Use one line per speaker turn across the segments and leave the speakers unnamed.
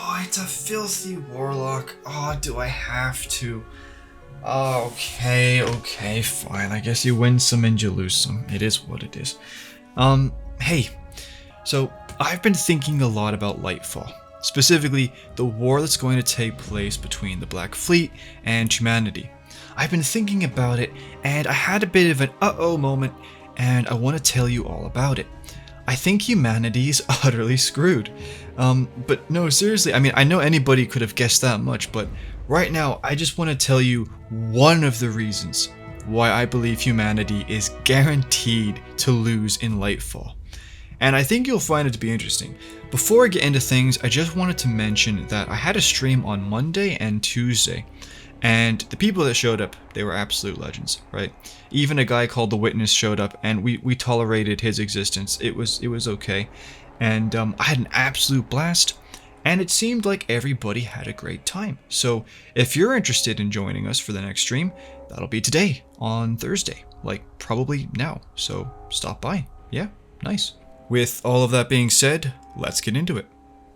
Oh, it's a filthy warlock. Oh, do I have to? Oh, okay, fine. I guess you win some and you lose some. It is what it is. Hey, so I've been thinking a lot about Lightfall. Specifically, the war that's going to take place between the Black Fleet and humanity. I've been thinking about it, and I had a bit of an uh-oh moment, and I want to tell you all about it. I think humanity is utterly screwed. But no, seriously, I mean, I know anybody could have guessed that much, but right now, I just want to tell you one of the reasons why I believe humanity is guaranteed to lose in Lightfall. And I think you'll find it to be interesting. Before I get into things, I just wanted to mention that I had a stream on Monday and Tuesday. And the people that showed up, they were absolute legends, right? Even a guy called The Witness showed up, and we tolerated his existence. It was okay. And I had an absolute blast, and it seemed like everybody had a great time. So if you're interested in joining us for the next stream, that'll be today, on Thursday, like probably now. So stop by. Yeah, nice. With all of that being said, let's get into it.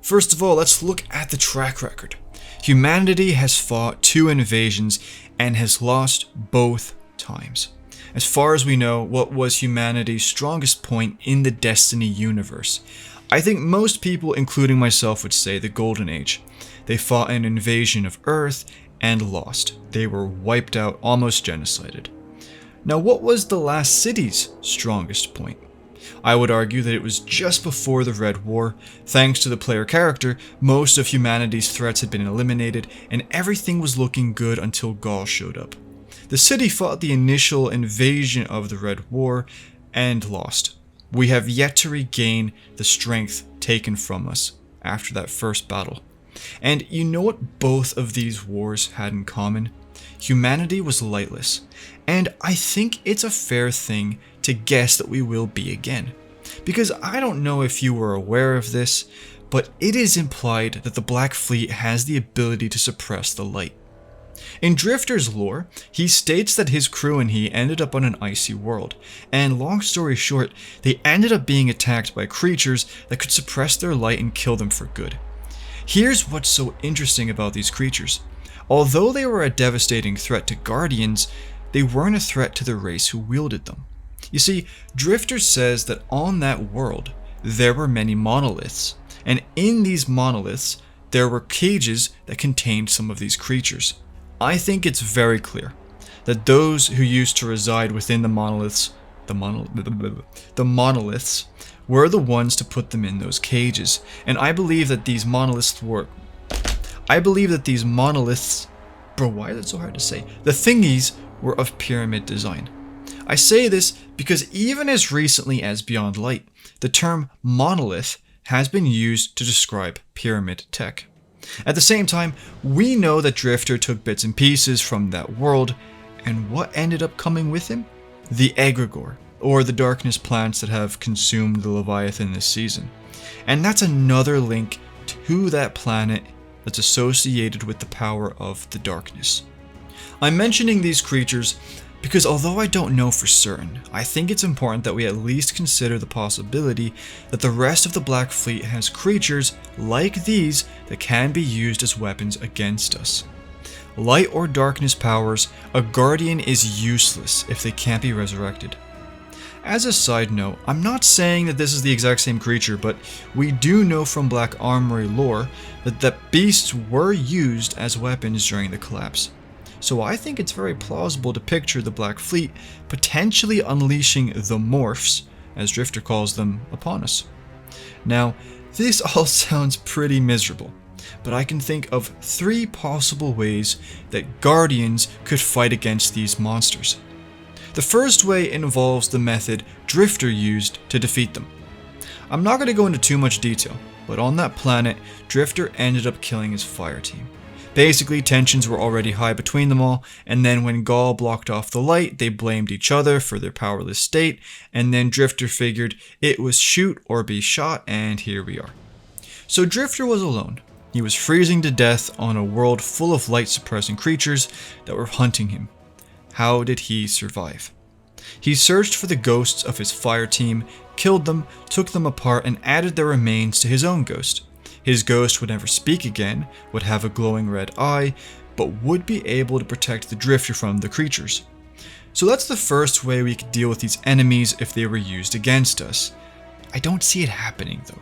First of all, let's look at the track record. Humanity has fought 2 invasions and has lost both times. As far as we know, what was humanity's strongest point in the Destiny universe? I think most people, including myself, would say the Golden Age. They fought an invasion of Earth and lost. They were wiped out, almost genocided. Now, what was the last city's strongest point? I would argue that it was just before the Red War. Thanks to the player character, most of humanity's threats had been eliminated, and everything was looking good until Gaul showed up. The city fought the initial invasion of the Red War and lost. We have yet to regain the strength taken from us after that first battle. And you know what both of these wars had in common? Humanity was lightless, and I think it's a fair thing to guess that we will be again. Because I don't know if you were aware of this, but it is implied that the Black Fleet has the ability to suppress the light. In Drifter's lore, he states that his crew and he ended up on an icy world, and long story short, they ended up being attacked by creatures that could suppress their light and kill them for good. Here's what's so interesting about these creatures. Although they were a devastating threat to Guardians, they weren't a threat to the race who wielded them. You see, Drifter says that on that world, there were many monoliths, and in these monoliths, there were cages that contained some of these creatures. I think it's very clear that those who used to reside within the monoliths, were the ones to put them in those cages, and I believe that these monoliths, bro, why is it so hard to say? The thingies were of pyramid design. I say this because even as recently as Beyond Light, the term monolith has been used to describe pyramid tech. At the same time, we know that Drifter took bits and pieces from that world, and what ended up coming with him? The Egregore, or the darkness plants that have consumed the Leviathan this season. And that's another link to that planet that's associated with the power of the darkness. I'm mentioning these creatures because although I don't know for certain, I think it's important that we at least consider the possibility that the rest of the Black Fleet has creatures like these that can be used as weapons against us. Light or darkness powers, a Guardian is useless if they can't be resurrected. As a side note, I'm not saying that this is the exact same creature, but we do know from Black Armory lore that beasts were used as weapons during the collapse. So I think it's very plausible to picture the Black Fleet potentially unleashing the Morphs, as Drifter calls them, upon us. Now, this all sounds pretty miserable, but I can think of 3 possible ways that Guardians could fight against these monsters. The first way involves the method Drifter used to defeat them. I'm not going to go into too much detail, but on that planet, Drifter ended up killing his fire team. Basically, tensions were already high between them all, and then when Gaul blocked off the light, they blamed each other for their powerless state, and then Drifter figured it was shoot or be shot, and here we are. So Drifter was alone. He was freezing to death on a world full of light-suppressing creatures that were hunting him. How did he survive? He searched for the ghosts of his fire team, killed them, took them apart, and added their remains to his own ghost. His ghost would never speak again, would have a glowing red eye, but would be able to protect the Drifter from the creatures. So that's the first way we could deal with these enemies if they were used against us. I don't see it happening though.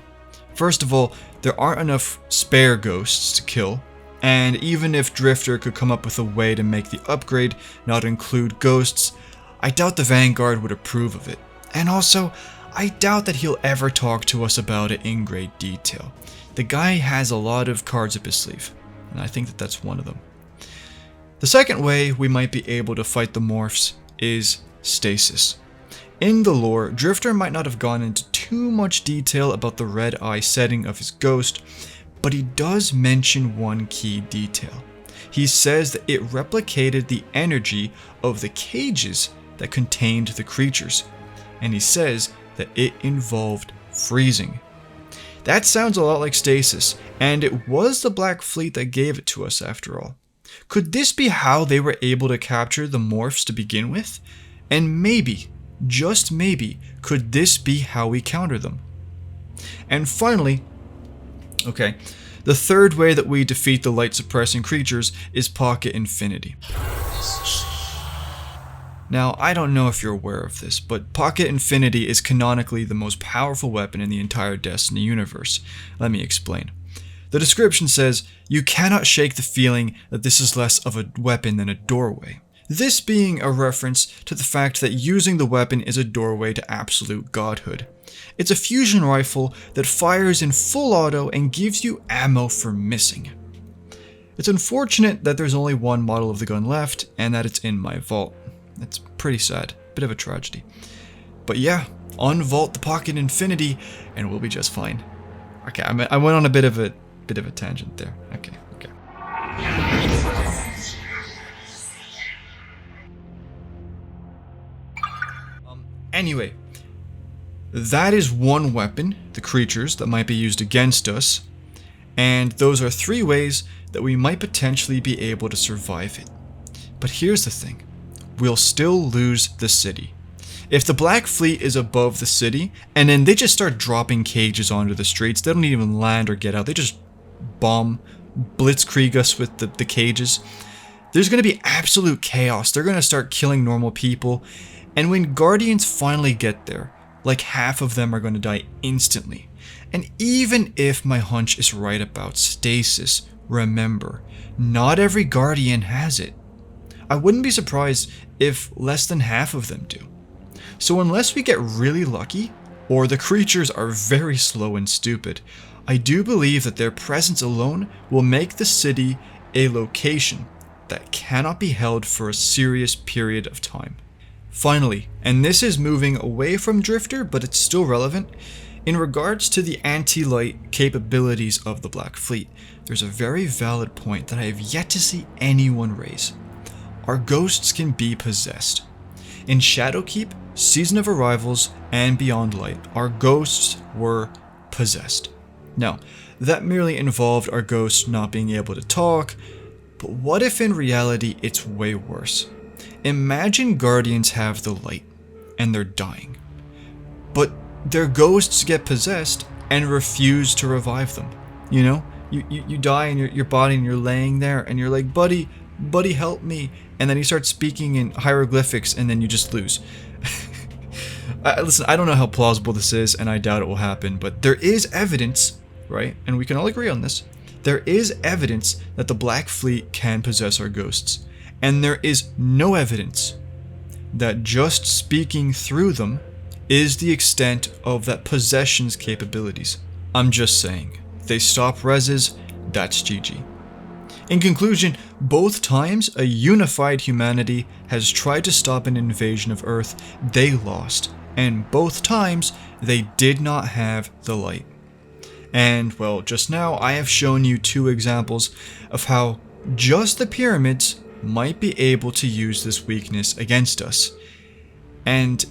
First of all, there aren't enough spare ghosts to kill, and even if Drifter could come up with a way to make the upgrade not include ghosts, I doubt the Vanguard would approve of it. And also, I doubt that he'll ever talk to us about it in great detail. The guy has a lot of cards up his sleeve, and I think that that's one of them. The second way we might be able to fight the morphs is stasis. In the lore, Drifter might not have gone into too much detail about the red eye setting of his ghost, but he does mention one key detail. He says that it replicated the energy of the cages that contained the creatures, and he says that it involved freezing. That sounds a lot like stasis, and it was the Black Fleet that gave it to us after all. Could this be how they were able to capture the morphs to begin with? And maybe, just maybe, could this be how we counter them? And finally, the third way that we defeat the light suppressing creatures is Pocket Infinity. Now, I don't know if you're aware of this, but Pocket Infinity is canonically the most powerful weapon in the entire Destiny universe. Let me explain. The description says, you cannot shake the feeling that this is less of a weapon than a doorway. This being a reference to the fact that using the weapon is a doorway to absolute godhood. It's a fusion rifle that fires in full auto and gives you ammo for missing. It's unfortunate that there's only one model of the gun left and that it's in my vault. It's pretty sad, bit of a tragedy. But yeah, unvault the Pocket Infinity and we'll be just fine. Okay, I went on a bit of a tangent there. Okay. Anyway, that is one weapon, the creatures, that might be used against us, and those are three ways that we might potentially be able to survive it. But here's the thing, we'll still lose the city. If the Black Fleet is above the city, and then they just start dropping cages onto the streets, they don't even land or get out, they just bomb, blitzkrieg us with the cages, there's going to be absolute chaos. They're going to start killing normal people, and when Guardians finally get there, like half of them are going to die instantly. And even if my hunch is right about stasis, remember, not every Guardian has it. I wouldn't be surprised if less than half of them do. So unless we get really lucky, or the creatures are very slow and stupid, I do believe that their presence alone will make the city a location that cannot be held for a serious period of time. Finally, and this is moving away from Drifter, but it's still relevant, in regards to the anti-light capabilities of the Black Fleet, there's a very valid point that I have yet to see anyone raise. Our ghosts can be possessed. In Shadowkeep, Season of Arrivals, and Beyond Light, our ghosts were possessed. Now, that merely involved our ghosts not being able to talk, but what if in reality it's way worse? Imagine Guardians have the light, and they're dying, but their ghosts get possessed and refuse to revive them. You know, you die in your body and you're laying there and you're like, buddy, help me. And then you start speaking in hieroglyphics and then you just lose. Listen, I don't know how plausible this is and I doubt it will happen, but there is evidence, right? And we can all agree on this. There is evidence that the Black Fleet can possess our ghosts. And there is no evidence that just speaking through them is the extent of that possession's capabilities. I'm just saying, they stop reses, that's GG. In conclusion, both times a unified humanity has tried to stop an invasion of Earth, they lost, and both times they did not have the light. And well, just now I have shown you two examples of how just the pyramids might be able to use this weakness against us. And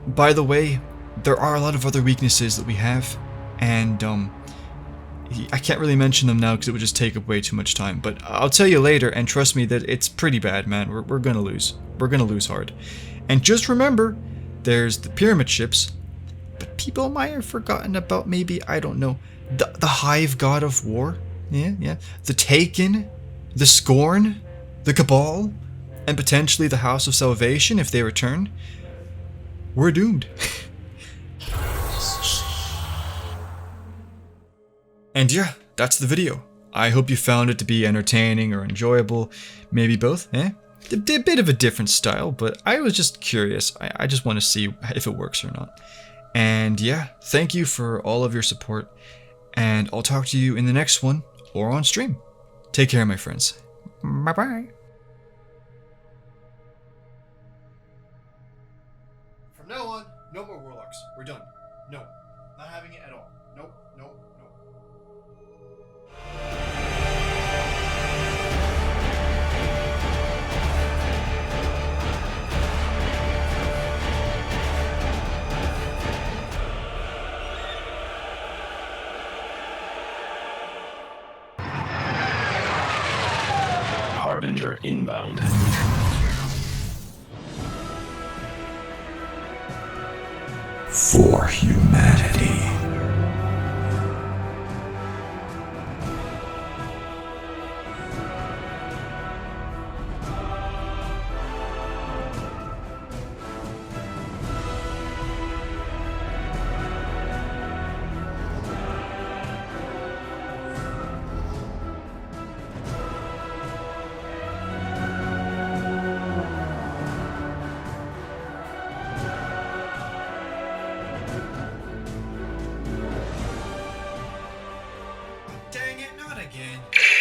by the way, there are a lot of other weaknesses that we have, and I can't really mention them now because it would just take up way too much time, but I'll tell you later, and trust me that it's pretty bad, man. We're gonna lose. We're gonna lose hard. And just remember, there's the pyramid ships, but people might have forgotten about, maybe, I don't know, the Hive God of War. Yeah. The Taken, the Scorn, the Cabal, and potentially the House of Salvation if they return. We're doomed. And yeah, that's the video. I hope you found it to be entertaining or enjoyable. Maybe both, A bit of a different style, but I was just curious. I just want to see if it works or not. And yeah, thank you for all of your support. And I'll talk to you in the next one or on stream. Take care, my friends. Bye-bye. From now on, no more warlocks. We're done. No, not having it at all. Nope.
Harbinger inbound. For humanity.
Dang it, not again.